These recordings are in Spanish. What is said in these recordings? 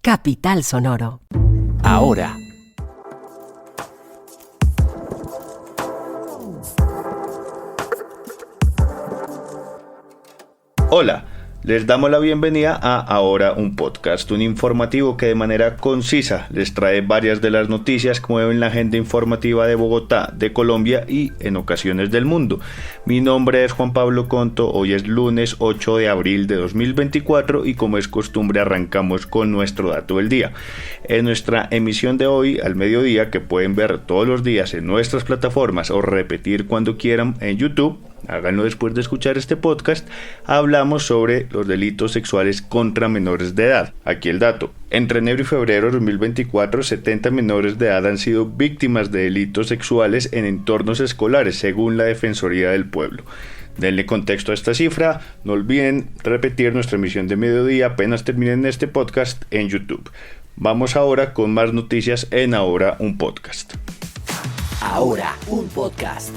Capital Sonoro. Ahora. Hola, les damos la bienvenida a Ahora, un podcast, un informativo que de manera concisa les trae varias de las noticias que mueven la agenda informativa de Bogotá, de Colombia y en ocasiones del mundo. Mi nombre es Juan Pablo Conto, hoy es lunes 8 de abril de 2024 y como es costumbre arrancamos con nuestro dato del día. En nuestra emisión de hoy al mediodía, que pueden ver todos los días en nuestras plataformas o repetir cuando quieran en YouTube, háganlo después de escuchar este podcast, hablamos sobre los delitos sexuales contra menores de edad. Aquí el dato: entre enero y febrero de 2024, 70 menores de edad han sido víctimas de delitos sexuales en entornos escolares, según la Defensoría del Pueblo. Denle contexto a esta cifra, no olviden repetir nuestra emisión de mediodía apenas terminen este podcast en YouTube. Vamos ahora con más noticias en Ahora, un podcast. Ahora, un podcast.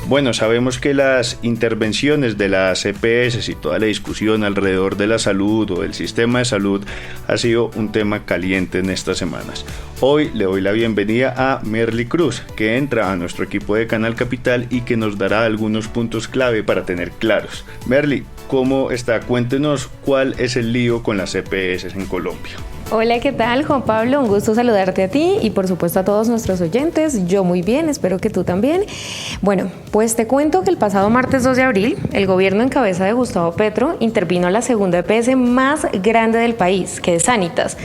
Bueno, sabemos que las intervenciones de las EPS y toda la discusión alrededor de la salud o del sistema de salud ha sido un tema caliente en estas semanas. Hoy le doy la bienvenida a Merly Cruz, que entra a nuestro equipo de Canal Capital y que nos dará algunos puntos clave para tener claros. Merly, ¿cómo está? Cuéntenos cuál es el lío con las EPS en Colombia. Hola, ¿qué tal, Juan Pablo? Un gusto saludarte a ti y por supuesto a todos nuestros oyentes. Yo muy bien, espero que tú también. Bueno, pues te cuento que el pasado martes 2 de abril, el gobierno en cabeza de Gustavo Petro intervino a la segunda EPS más grande del país, que es Sanitas.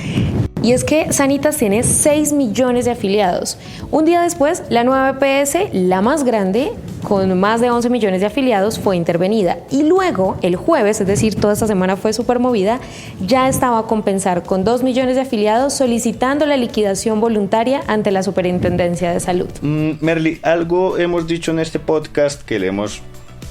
Y es que Sanitas tiene 6 millones de afiliados. Un día después, la nueva EPS, la más grande, con más de 11 millones de afiliados, fue intervenida. Y luego, el jueves, es decir, toda esta semana fue súper movida, ya estaba a compensar con 2 millones de afiliados solicitando la liquidación voluntaria ante la Superintendencia de Salud. Merly, algo hemos dicho en este podcast que le hemos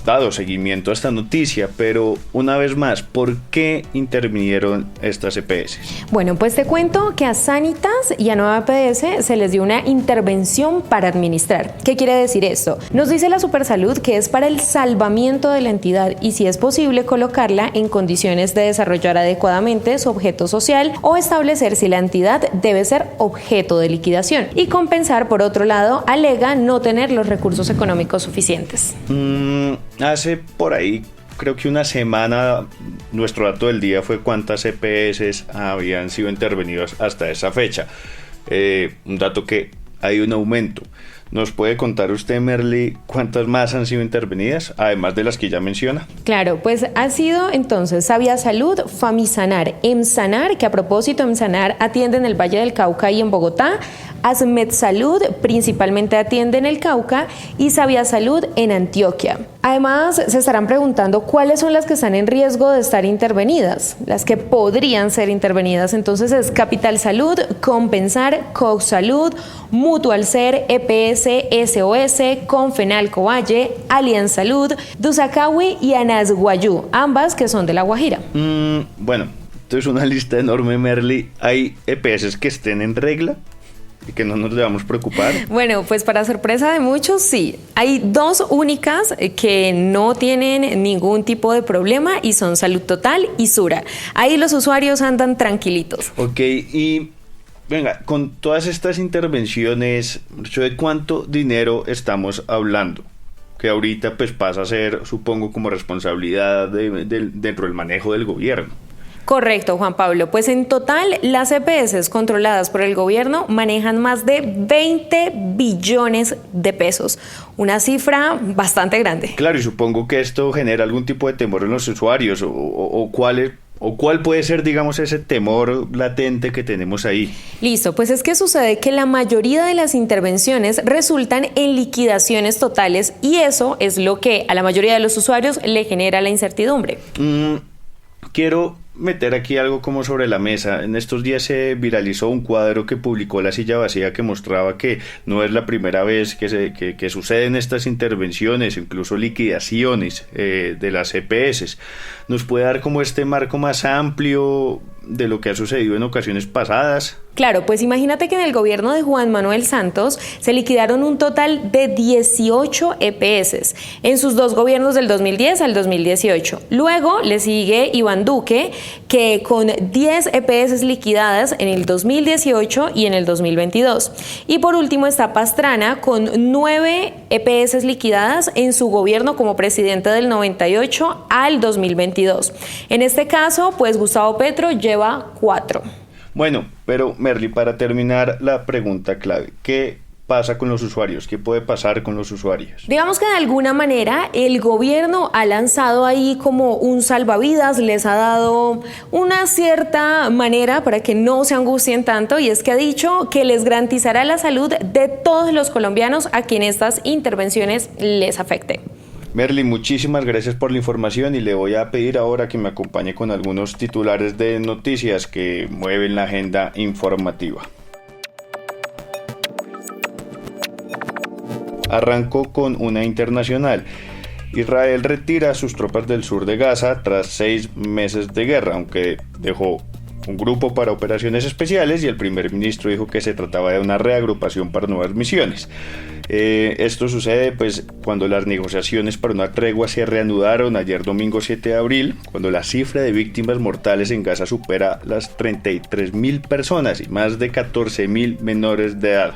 dado seguimiento a esta noticia, pero una vez más, ¿por qué intervinieron estas EPS? Bueno, pues te cuento que a Sanitas y a Nueva EPS se les dio una intervención para administrar. ¿Qué quiere decir esto? Nos dice la Supersalud que es para el salvamiento de la entidad y si es posible colocarla en condiciones de desarrollar adecuadamente su objeto social o establecer si la entidad debe ser objeto de liquidación y compensar, por otro lado, alega no tener los recursos económicos suficientes. Hace por ahí, creo que una semana, nuestro dato del día fue cuántas EPS habían sido intervenidas hasta esa fecha. Un dato que hay un aumento. ¿Nos puede contar usted, Merly, cuántas más han sido intervenidas, además de las que ya menciona? Claro, pues ha sido entonces Sabia Salud, Famisanar, Emsanar, que a propósito Emsanar atiende en el Valle del Cauca y en Bogotá, Asmed Salud principalmente atiende en el Cauca y Sabia Salud en Antioquia. Además, se estarán preguntando cuáles son las que están en riesgo de estar intervenidas, las que podrían ser intervenidas. Entonces es Capital Salud, Compensar, Cox Salud, Mutual Ser, EPS, SOS, Confenalco Valle, Allianz Salud, Dusacawi y Anazguayú, ambas que son de La Guajira. Bueno, esto es una lista enorme, Merly. ¿Hay EPS que estén en regla y que no nos debamos preocupar? Bueno, pues para sorpresa de muchos, sí. Hay 2 únicas que no tienen ningún tipo de problema y son Salud Total y Sura. Ahí los usuarios andan tranquilitos. Ok, y venga, con todas estas intervenciones, ¿de cuánto dinero estamos hablando? Que ahorita pues pasa a ser, supongo, como responsabilidad dentro del manejo del gobierno. Correcto, Juan Pablo. Pues en total, las EPS controladas por el gobierno manejan más de 20 billones de pesos. Una cifra bastante grande. Claro, y supongo que esto genera algún tipo de temor en los usuarios, o cuál puede ser, digamos, ese temor latente que tenemos ahí. Listo, pues es que sucede que la mayoría de las intervenciones resultan en liquidaciones totales y eso es lo que a la mayoría de los usuarios le genera la incertidumbre. Quiero meter aquí algo como sobre la mesa. En estos días se viralizó un cuadro que publicó La Silla Vacía que mostraba que no es la primera vez que suceden estas intervenciones, incluso liquidaciones de las EPS. ¿Nos puede dar como este marco más amplio de lo que ha sucedido en ocasiones pasadas? Claro, pues imagínate que en el gobierno de Juan Manuel Santos se liquidaron un total de 18 EPS en sus dos gobiernos del 2010 al 2018. Luego le sigue Iván Duque, que con 10 EPS liquidadas en el 2018 y en el 2022. Y por último está Pastrana con 9 EPS liquidadas en su gobierno como presidente del 98 al 2022. En este caso, pues Gustavo Petro lleva 4. Bueno, pero Merly, para terminar la pregunta clave, ¿qué pasa con los usuarios? ¿Qué puede pasar con los usuarios? Digamos que de alguna manera el gobierno ha lanzado ahí como un salvavidas, les ha dado una cierta manera para que no se angustien tanto, y es que ha dicho que les garantizará la salud de todos los colombianos a quien estas intervenciones les afecten. Merly, muchísimas gracias por la información y le voy a pedir ahora que me acompañe con algunos titulares de noticias que mueven la agenda informativa. Arrancó con una internacional. Israel retira a sus tropas del sur de Gaza tras 6 meses de guerra, aunque dejó un grupo para operaciones especiales y el primer ministro dijo que se trataba de una reagrupación para nuevas misiones. Esto sucede pues cuando las negociaciones para una tregua se reanudaron ayer domingo 7 de abril, cuando la cifra de víctimas mortales en Gaza supera las 33.000 personas y más de 14.000 menores de edad.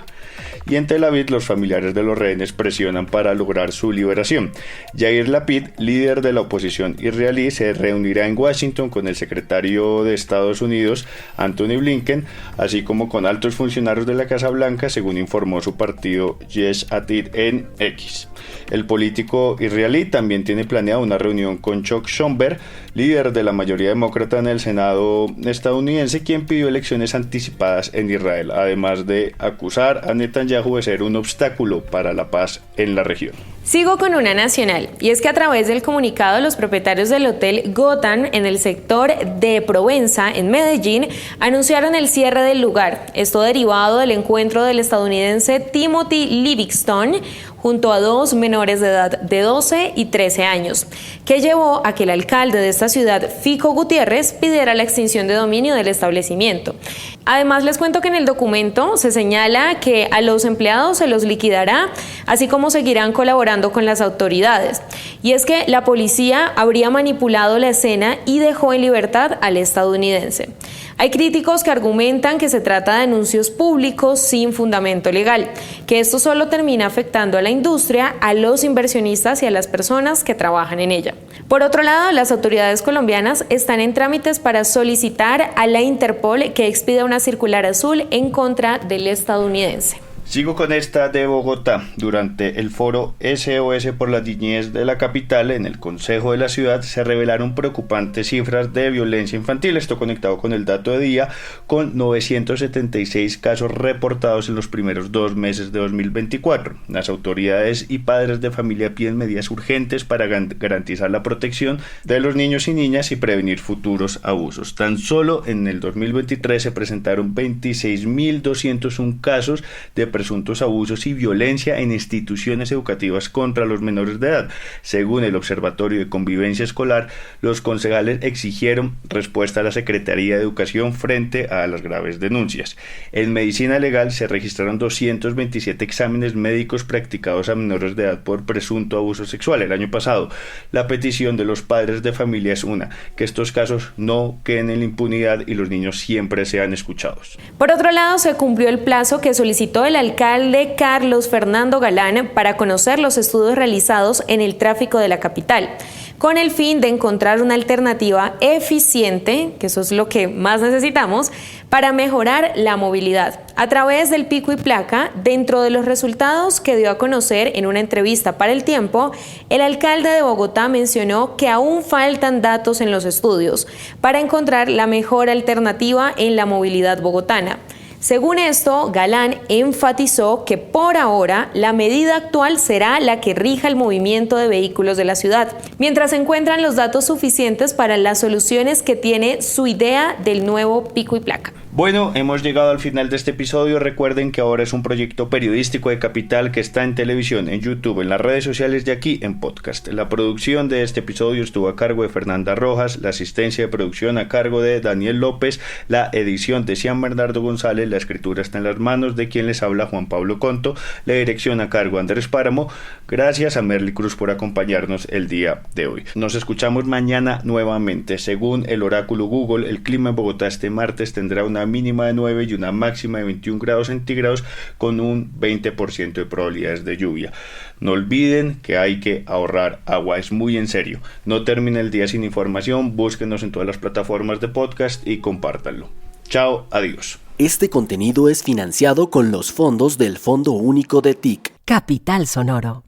Y en Tel Aviv los familiares de los rehenes presionan para lograr su liberación. Yair Lapid, líder de la oposición israelí, se reunirá en Washington con el secretario de Estados Unidos, Antony Blinken, así como con altos funcionarios de la Casa Blanca, según informó su partido Yesh Atid en X. El político israelí también tiene planeada una reunión con Chuck Schumer, líder de la mayoría demócrata en el Senado estadounidense, quien pidió elecciones anticipadas en Israel, además de acusar a Netanyahu de ser un obstáculo para la paz en la región. Sigo con una nacional, y es que a través del comunicado los propietarios del hotel Gotham en el sector de Provenza, en Medellín, anunciaron el cierre del lugar. Esto derivado del encuentro del estadounidense Timothy Livingston junto a 2 menores de edad de 12 y 13 años, que llevó a que el alcalde de esta ciudad, Fico Gutiérrez, pidiera la extinción de dominio del establecimiento. Además, les cuento que en el documento se señala que a los empleados se los liquidará, así como seguirán colaborando con las autoridades. Y es que la policía habría manipulado la escena y dejó en libertad al estadounidense. Hay críticos que argumentan que se trata de anuncios públicos sin fundamento legal, que esto solo termina afectando a la industria, a los inversionistas y a las personas que trabajan en ella. Por otro lado, las autoridades colombianas están en trámites para solicitar a la Interpol que expida una circular azul en contra del estadounidense. Sigo con esta de Bogotá. Durante el foro SOS por la niñez de la capital, en el Consejo de la Ciudad, se revelaron preocupantes cifras de violencia infantil. Esto conectado con el dato de día, con 976 casos reportados en los primeros 2 meses de 2024. Las autoridades y padres de familia piden medidas urgentes para garantizar la protección de los niños y niñas y prevenir futuros abusos. Tan solo en el 2023 se presentaron 26.201 casos de presuntos abusos y violencia en instituciones educativas contra los menores de edad. Según el Observatorio de Convivencia Escolar, los concejales exigieron respuesta a la Secretaría de Educación frente a las graves denuncias. En medicina legal se registraron 227 exámenes médicos practicados a menores de edad por presunto abuso sexual el año pasado. La petición de los padres de familia es una, que estos casos no queden en la impunidad y los niños siempre sean escuchados. Por otro lado, se cumplió el plazo que solicitó el alcalde Carlos Fernando Galán para conocer los estudios realizados en el tráfico de la capital, con el fin de encontrar una alternativa eficiente, que eso es lo que más necesitamos, para mejorar la movilidad. A través del pico y placa, dentro de los resultados que dio a conocer en una entrevista para El Tiempo, el alcalde de Bogotá mencionó que aún faltan datos en los estudios para encontrar la mejor alternativa en la movilidad bogotana. Según esto, Galán enfatizó que por ahora la medida actual será la que rija el movimiento de vehículos de la ciudad, mientras se encuentran los datos suficientes para las soluciones que tiene su idea del nuevo pico y placa. Bueno, hemos llegado al final de este episodio. Recuerden que Ahora es un proyecto periodístico de Capital que está en televisión, en YouTube, en las redes sociales y aquí en podcast. La producción de este episodio estuvo a cargo de Fernanda Rojas, la asistencia de producción a cargo de Daniel López, la edición de Cian Bernardo González, la escritura está en las manos de quien les habla, Juan Pablo Conto, la dirección a cargo de Andrés Páramo. Gracias a Merly Cruz por acompañarnos el día de hoy. Nos escuchamos mañana nuevamente. Según el oráculo Google, el clima en Bogotá este martes tendrá una mínima de 9 y una máxima de 21 grados centígrados con un 20% de probabilidades de lluvia. No olviden que hay que ahorrar agua, es muy en serio. No termine el día sin información, búsquenos en todas las plataformas de podcast y compártanlo. Chao, adiós. Este contenido es financiado con los fondos del Fondo Único de TIC. Capital Sonoro.